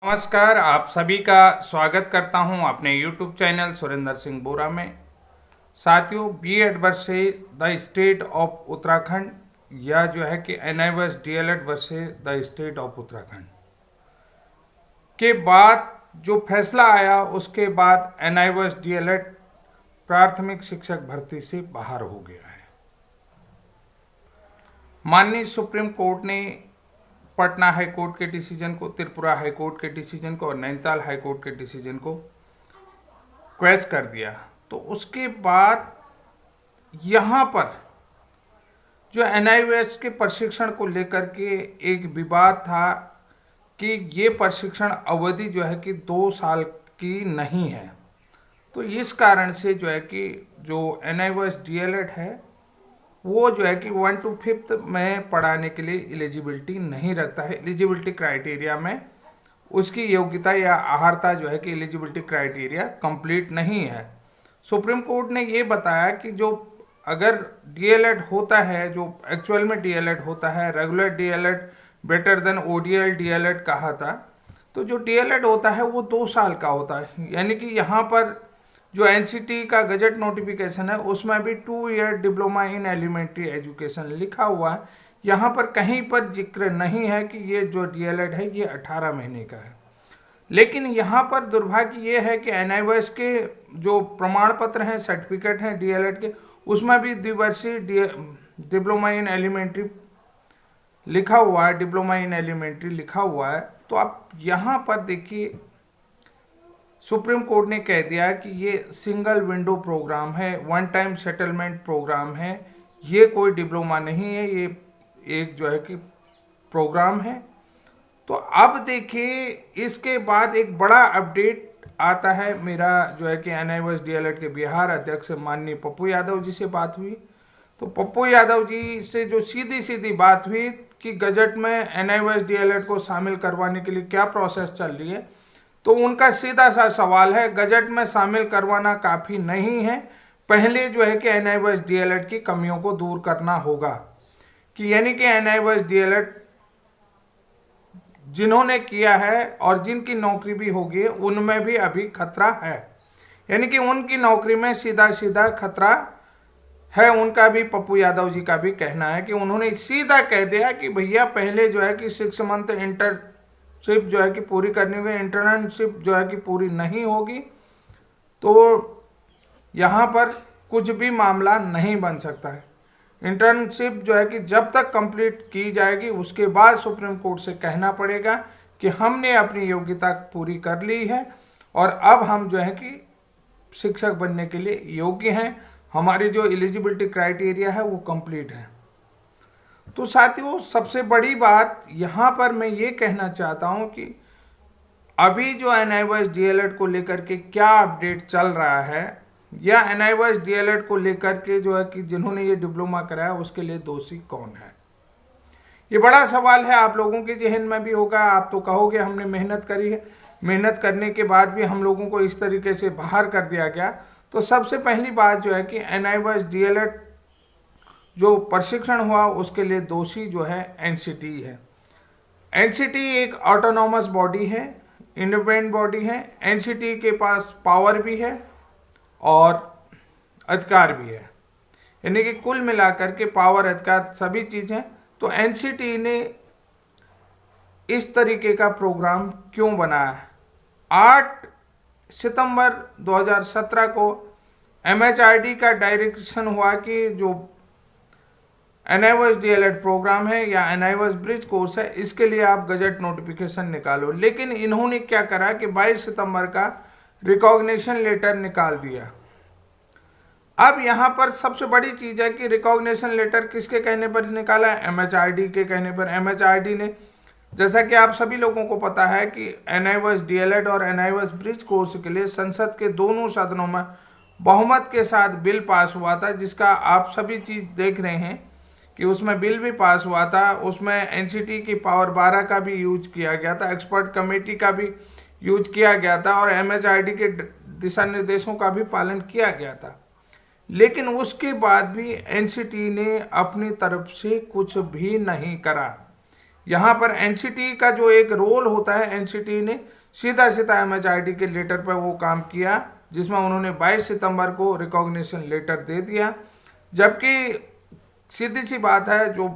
नमस्कार, आप सभी का स्वागत करता हूं अपने YouTube चैनल सुरेंद्र सिंह बोरा में। साथियों, BEd versus the state of Uttarakhand या जो है कि NIOS DLEd versus the state of Uttarakhand के बाद जो फैसला आया, उसके बाद एनआईओएस डीएलएड प्राथमिक शिक्षक भर्ती से बाहर हो गया है। माननीय सुप्रीम कोर्ट ने पटना हाई कोर्ट के डिसीजन को, त्रिपुरा हाई कोर्ट के डिसीजन को और नैनीताल हाई कोर्ट के डिसीजन को क्वेश कर दिया। तो उसके बाद यहाँ पर जो एनआईओएस के प्रशिक्षण को लेकर के एक विवाद था कि ये प्रशिक्षण अवधि जो है कि 2 साल की नहीं है। तो इस कारण से जो है कि जो एनआईओएस डीएलएड है वो जो है कि 1 to 5th में पढ़ाने के लिए एलिजिबिलिटी नहीं रखता है। एलिजिबिलिटी क्राइटेरिया में उसकी योग्यता या अहर्ता जो है कि एलिजिबिलिटी क्राइटेरिया कंप्लीट नहीं है। सुप्रीम कोर्ट ने ये बताया कि जो अगर डीएलएड होता है, जो एक्चुअल में डीएलएड होता है, regular DElEd better than ODL DElEd कहा था, तो जो डीएलएड होता है वो 2 साल का होता है। यानी कि यहाँ पर जो एनसीटी का गजट नोटिफिकेशन है उसमें भी 2 year diploma in elementary education लिखा हुआ है। यहाँ पर कहीं पर जिक्र नहीं है कि ये जो डीएलएड है ये 18 महीने का है। लेकिन यहाँ पर दुर्भाग्य ये है कि एनआईओएस के जो प्रमाण पत्र हैं, सर्टिफिकेट हैं डीएलएड के, उसमें भी द्विवर्षीय डिप्लोमा इन एलिमेंट्री लिखा हुआ है, डिप्लोमा इन एलिमेंट्री लिखा हुआ है। तो आप यहाँ पर देखिए, सुप्रीम कोर्ट ने कह दिया कि ये सिंगल विंडो प्रोग्राम है, वन टाइम सेटलमेंट प्रोग्राम है, ये कोई डिप्लोमा नहीं है, ये एक जो है कि प्रोग्राम है। तो अब देखिए, इसके बाद एक बड़ा अपडेट आता है। मेरा जो है कि एनआईओएस डीएलएड के बिहार अध्यक्ष माननीय पप्पू यादव जी से बात हुई। तो पप्पू यादव जी से जो सीधी सीधी बात हुई कि गजट में एनआईओएस डीएलएड को शामिल करवाने के लिए क्या प्रोसेस चल रही है, तो उनका सीधा सा सवाल है, गजट में शामिल करवाना काफ़ी नहीं है, पहले जो है कि एनआईओएस डीएलएड की कमियों को दूर करना होगा। कि यानी कि एनआईओएस डीएलएड जिन्होंने किया है और जिनकी नौकरी भी होगी उनमें भी अभी खतरा है। यानी कि उनकी नौकरी में सीधा सीधा खतरा है। उनका भी, पप्पू यादव जी का भी कहना है कि उन्होंने सीधा कह दिया कि भैया पहले जो है कि 6 मंथ इंटर्नशिप जो है कि पूरी करनी होगी, इंटर्नशिप जो है कि पूरी नहीं होगी तो यहाँ पर कुछ भी मामला नहीं बन सकता है। इंटर्नशिप जो है कि जब तक कंप्लीट की जाएगी उसके बाद सुप्रीम कोर्ट से कहना पड़ेगा कि हमने अपनी योग्यता पूरी कर ली है और अब हम जो है कि शिक्षक बनने के लिए योग्य हैं, हमारी जो एलिजिबिलिटी क्राइटेरिया है वो कंप्लीट है। तो साथियों, सबसे बड़ी बात यहाँ पर मैं ये कहना चाहता हूँ कि अभी जो एनआईओएस डीएलएड को लेकर के क्या अपडेट चल रहा है, या एनआईओएस डीएलएड को लेकर के जो है कि जिन्होंने ये डिप्लोमा कराया उसके लिए दोषी कौन है, ये बड़ा सवाल है। आप लोगों के जहन में भी होगा। आप तो कहोगे हमने मेहनत करी है, मेहनत करने के बाद भी हम लोगों को इस तरीके से बाहर कर दिया गया। तो सबसे पहली बात जो है कि एनआईओएस डीएलएड जो प्रशिक्षण हुआ उसके लिए दोषी जो है एनसीटी है। एनसीटी एक ऑटोनॉमस बॉडी है, इंडिपेंडेंट बॉडी है। एनसीटी के पास पावर भी है और अधिकार भी है, यानी कि कुल मिलाकर के पावर, अधिकार सभी चीज़ें। तो एनसीटी ने इस तरीके का प्रोग्राम क्यों बनाया? 8 सितंबर 2017 को एमएचआरडी का डायरेक्शन हुआ कि जो एनआईओएस डीएलएड प्रोग्राम है या एनआईओएस ब्रिज कोर्स है, इसके लिए आप गजट नोटिफिकेशन निकालो। लेकिन इन्होंने क्या करा कि 22 सितंबर का रिकॉग्निशन लेटर निकाल दिया। अब यहाँ पर सबसे बड़ी चीज़ है कि रिकॉग्निशन लेटर किसके कहने पर निकाला है? एमएचआरडी के कहने पर। एमएचआरडी ने, जैसा कि आप सभी लोगों को पता है कि एनआईओएस डीएलएड और एनआईओएस ब्रिज कोर्स के लिए संसद के दोनों सदनों में बहुमत के साथ बिल पास हुआ था, जिसका आप सभी चीज़ देख रहे हैं कि उसमें बिल भी पास हुआ था। उसमें एनसीटी की पावर 12 का भी यूज किया गया था, एक्सपर्ट कमेटी का भी यूज किया गया था और एमएचआरडी के दिशा निर्देशों का भी पालन किया गया था। लेकिन उसके बाद भी एनसीटी ने अपनी तरफ से कुछ भी नहीं करा। यहाँ पर एनसीटी का जो एक रोल होता है, एनसीटी ने सीधा सीधा एमएचआरडी के लेटर पर वो काम किया, जिसमें उन्होंने 22 सितंबर को रिकॉग्निशन लेटर दे दिया। जबकि सीधी सी बात है, जो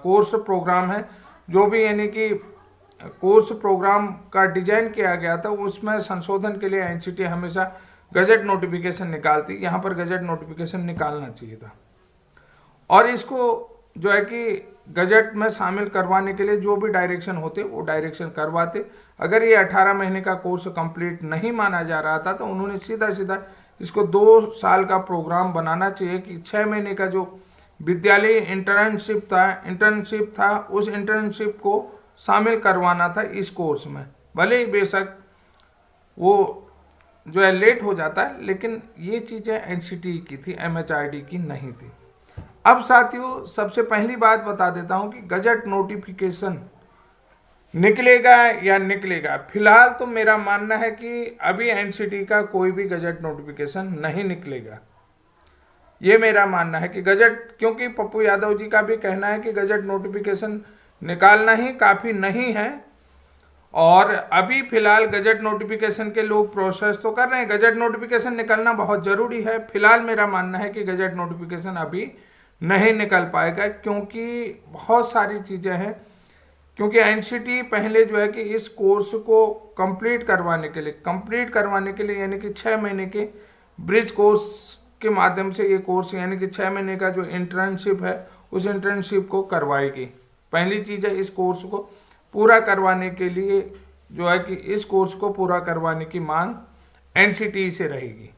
कोर्स प्रोग्राम है, जो भी यानी कि कोर्स प्रोग्राम का डिजाइन किया गया था, उसमें संशोधन के लिए एनसीटी हमेशा गजट नोटिफिकेशन निकालती। यहाँ पर गजट नोटिफिकेशन निकालना चाहिए था, और इसको जो है कि गजट में शामिल करवाने के लिए जो भी डायरेक्शन होते वो डायरेक्शन करवाते। अगर ये 18 महीने का कोर्स कंप्लीट नहीं माना जा रहा था तो उन्होंने सीधा सीधा इसको 2 साल का प्रोग्राम बनाना चाहिए कि 6 महीने का जो विद्यालय इंटर्नशिप था उस इंटर्नशिप को शामिल करवाना था इस कोर्स में। भले ही बेशक वो जो है लेट हो जाता है, लेकिन ये चीज़ें एनसीटी की थी, एमएचआरडी की नहीं थी। अब साथियों, सबसे पहली बात बता देता हूं कि गजट नोटिफिकेशन निकलेगा या निकलेगा। फिलहाल तो मेरा मानना है कि अभी एनसीटी का कोई भी गजट नोटिफिकेशन नहीं निकलेगा। ये मेरा मानना है कि गजट, क्योंकि पप्पू यादव जी का भी कहना है कि गजट नोटिफिकेशन निकालना ही काफ़ी नहीं है, और अभी फिलहाल गजट नोटिफिकेशन के लोग प्रोसेस तो कर रहे हैं। गजट नोटिफिकेशन निकलना बहुत ज़रूरी है। फिलहाल मेरा मानना है कि गजट नोटिफिकेशन अभी नहीं निकल पाएगा, क्योंकि बहुत सारी चीज़ें हैं। क्योंकि एनसीटी पहले जो है कि इस कोर्स को कंप्लीट करवाने के लिए यानी कि 6 महीने के ब्रिज कोर्स के माध्यम से ये कोर्स यानी कि 6 महीने का जो इंटर्नशिप है उस इंटर्नशिप को करवाएगी। पहली चीज़ है, इस कोर्स को पूरा करवाने के लिए जो है कि इस कोर्स को पूरा करवाने की मांग एनसीटी से रहेगी।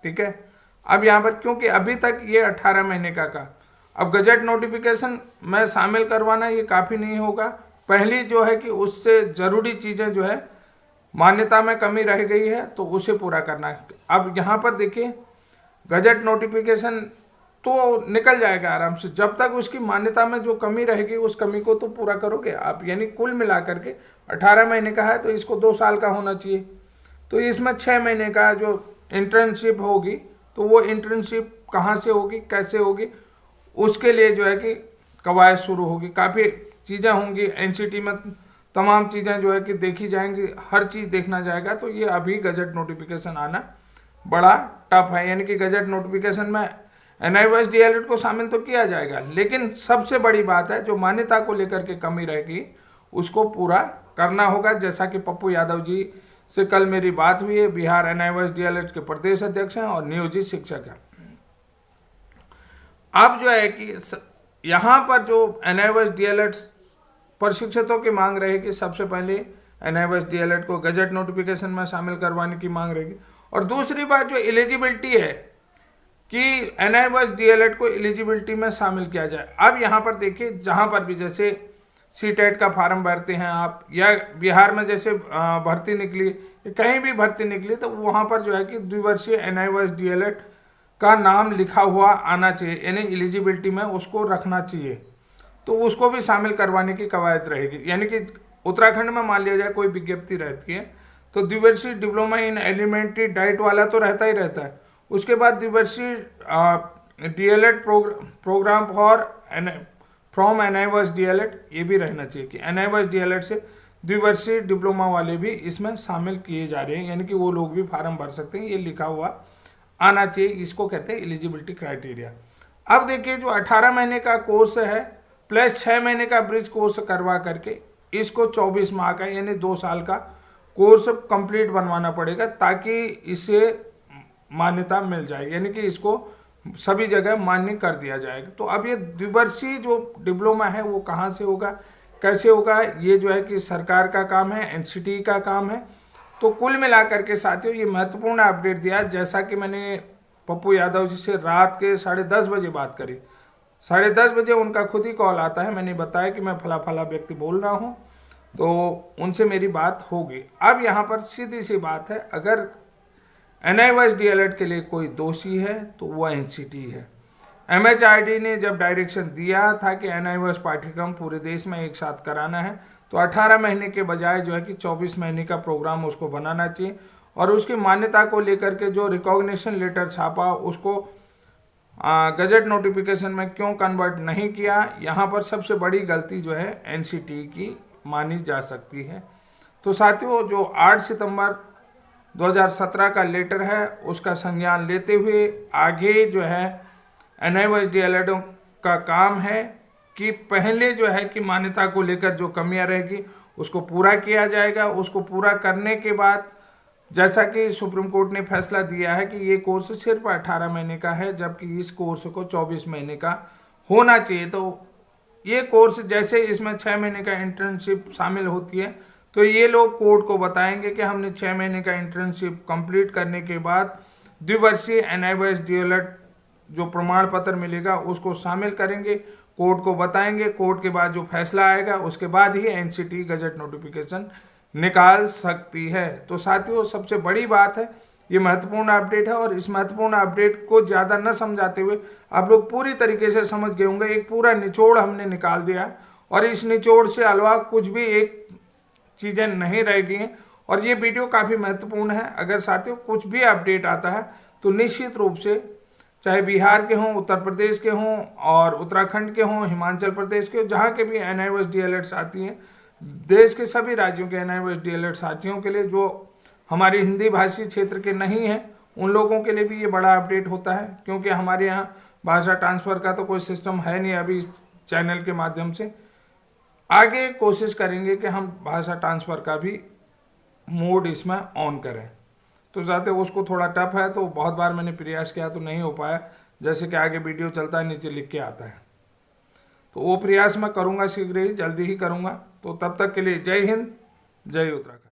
ठीक है। अब यहाँ पर क्योंकि अभी तक ये 18 महीने का अब गजट नोटिफिकेशन में शामिल करवाना ये काफ़ी नहीं होगा। पहली जो है कि उससे ज़रूरी चीज़ें जो है मान्यता में कमी रह गई है तो उसे पूरा करना है। अब यहाँ पर देखिए, गजट नोटिफिकेशन तो निकल जाएगा आराम से, जब तक उसकी मान्यता में जो कमी रहेगी उस कमी को तो पूरा करोगे आप। यानी कुल मिलाकर के 18 महीने का है तो इसको 2 साल का होना चाहिए। तो इसमें 6 महीने का जो इंटर्नशिप होगी तो वो इंटर्नशिप कहाँ से होगी, कैसे होगी, उसके लिए जो है कि कवायद शुरू होगी। काफ़ी चीज़ें होंगी एनसीटी में, तमाम चीज़ें जो है कि देखी जाएंगी, हर चीज़ देखना जाएगा। तो ये अभी गजट नोटिफिकेशन आना बड़ा टफ है। यानी कि गजट नोटिफिकेशन में NIOS DLED को शामिल तो किया जाएगा, लेकिन सबसे बड़ी बात है जो मान्यता को लेकर के कमी रहेगी उसको पूरा करना होगा। जैसा कि पप्पू यादव जी से कल मेरी बात हुई है, बिहार NIOS DLED के प्रदेश अध्यक्ष हैं और नियोजित शिक्षक हैं। अब जो है कि यहाँ पर जो NIOS DLED प्रशिक्षकों की मांग रहेगी, सबसे पहले NIOS DLED को गजट नोटिफिकेशन में शामिल करवाने की मांग रहेगी। और दूसरी बात जो एलिजिबिलिटी है कि NIOS DLED को एलिजिबिलिटी में शामिल किया जाए। अब यहाँ पर देखिए, जहाँ पर भी जैसे CTET का फार्म भरते हैं आप, या बिहार में जैसे भर्ती निकली, कहीं भी भर्ती निकली, तो वहाँ पर जो है कि द्विवर्षीय NIOS DLED का नाम लिखा हुआ आना चाहिए, यानी एलिजिबिलिटी में उसको रखना चाहिए। तो उसको भी शामिल करवाने की कवायद रहेगी। यानी कि उत्तराखंड में मान लिया जाए कोई विज्ञप्ति रहती है तो द्विवर्षीय डिप्लोमा इन एलिमेंट्री डाइट वाला तो रहता ही रहता है, उसके बाद द्विवर्षीय DLED programme from NIOS DLED ये भी रहना चाहिए कि NIOS DLED से द्विवर्षीय डिप्लोमा वाले भी इसमें शामिल किए जा रहे हैं, यानी कि वो लोग भी फार्म भर सकते हैं, ये लिखा हुआ आना चाहिए। इसको कहते हैं एलिजिबिलिटी क्राइटेरिया। अब देखिए, जो 18 महीने का कोर्स है प्लस 6 महीने का ब्रिज कोर्स करवा करके इसको 24 माह का यानी 2 साल का कोर्स कंप्लीट बनवाना पड़ेगा, ताकि इसे मान्यता मिल जाए, यानी कि इसको सभी जगह मान्य कर दिया जाएगा। तो अब ये द्विवर्षीय जो डिप्लोमा है वो कहाँ से होगा, कैसे होगा, ये जो है कि सरकार का काम है, एनसीटी का काम है। तो कुल मिलाकर के साथियों ये महत्वपूर्ण अपडेट दिया। जैसा कि मैंने पप्पू यादव जी से रात के 10:30 बजे बात करी, 10:30 बजे उनका खुद ही कॉल आता है, मैंने बताया कि मैं फला व्यक्ति बोल रहा हूँ, तो उनसे मेरी बात होगी। अब यहाँ पर सीधी सी बात है, अगर NIOS DLED के लिए कोई दोषी है तो वह एनसीटी है। MHRD ने जब डायरेक्शन दिया था कि NIOS पाठ्यक्रम पूरे देश में एक साथ कराना है, तो 18 महीने के बजाय जो है कि 24 महीने का प्रोग्राम उसको बनाना चाहिए, और उसकी मान्यता को लेकर के जो रिकॉग्निशन लेटर छापा उसको गजट नोटिफिकेशन में क्यों कन्वर्ट नहीं किया, यहाँ पर सबसे बड़ी गलती जो है एनसीटी की मानी जा सकती है। तो साथियों, जो 8 सितंबर 2017 का लेटर है उसका संज्ञान लेते हुए आगे जो है NIOS का काम है कि पहले जो है कि मान्यता को लेकर जो कमियां रहेगी उसको पूरा किया जाएगा। उसको पूरा करने के बाद जैसा कि सुप्रीम कोर्ट ने फैसला दिया है कि ये कोर्स सिर्फ 18 महीने का है, जबकि इस कोर्स को 24 महीने का होना चाहिए। तो ये कोर्स जैसे इसमें 6 महीने का इंटर्नशिप शामिल होती है, तो ये लोग कोर्ट को बताएंगे कि हमने 6 महीने का इंटर्नशिप कंप्लीट करने के बाद द्विवर्षीय NIOS DLED जो प्रमाण पत्र मिलेगा उसको शामिल करेंगे, कोर्ट को बताएंगे। कोर्ट के बाद जो फैसला आएगा उसके बाद ही NCT गजट नोटिफिकेशन निकाल सकती है। तो साथियों, सबसे बड़ी बात है, ये महत्वपूर्ण अपडेट है और इस महत्वपूर्ण अपडेट को ज़्यादा न समझाते हुए आप लोग पूरी तरीके से समझ गए होंगे। एक पूरा निचोड़ हमने निकाल दिया और इस निचोड़ से अलावा कुछ भी एक चीज़ें नहीं रह गई हैं और ये वीडियो काफ़ी महत्वपूर्ण है। अगर साथियों कुछ भी अपडेट आता है तो निश्चित रूप से चाहे बिहार के हों, उत्तर प्रदेश के हों और उत्तराखंड के हों, हिमाचल प्रदेश के, जहाँ के भी NIOS DLED आती हैं, देश के सभी राज्यों के NIOS DLED साथियों के लिए जो हमारे हिंदी भाषी क्षेत्र के नहीं हैं उन लोगों के लिए भी ये बड़ा अपडेट होता है, क्योंकि हमारे यहाँ भाषा ट्रांसफ़र का तो कोई सिस्टम है नहीं अभी इस चैनल के माध्यम से। आगे कोशिश करेंगे कि हम भाषा ट्रांसफ़र का भी मोड इसमें ऑन करें। तो साथियों, उसको थोड़ा टफ है, तो बहुत बार मैंने प्रयास किया तो नहीं हो पाया। जैसे कि आगे वीडियो चलता है नीचे लिख के आता है, तो वो प्रयास मैं करूँगा, शीघ्र ही जल्दी ही करूँगा। तो तब तक के लिए जय हिंद, जय उत्तराखंड।